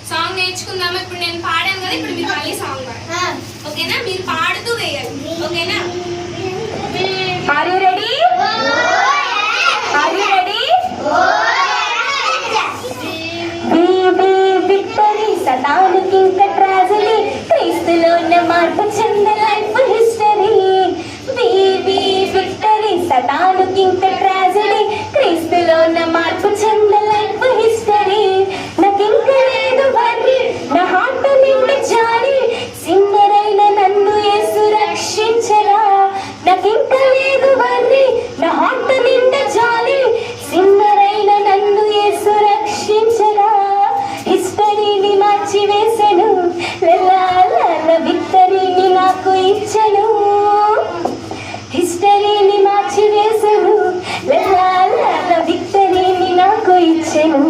Song నేర్చుకుందామా? ఇప్పుడు నేను పాడాను కదా, ఇప్పుడు మీరు మళ్ళీ సాంగ్ పాడాలి. ఓకేనా? మీరు పాడుతూ వేయాలి. ఓకేనా? Are you ready? Are you ready? Victory, సతానుకి ఇంకా ట్రాజడీ, క్రీస్తులోనే మార్పు చెందే లైఫ్ హిస్టరీ. విక్టరీ, సతానుకి ఇంకా ట్రాజడీ, క్రీస్తులోనే మార్పు చెందే లైఫ్ హిస్టరీ. నాకింక లేదు వర్రీ, నా హార్ట్ నిండి జాలి, సిన్నరైన నన్ను యేసు రక్షించరా. నాకింక లేదు వర్రీ, నా హార్ట్ నిండి జాలి, సిన్నరైన నన్ను యేసు రక్షించరా. హిస్టరీని మార్చి వేసెను, విక్టరీని నాకు ఇచ్చను. హిస్టరీని మార్చి వేసెను, విక్టరీని నాకు ఇచ్చను.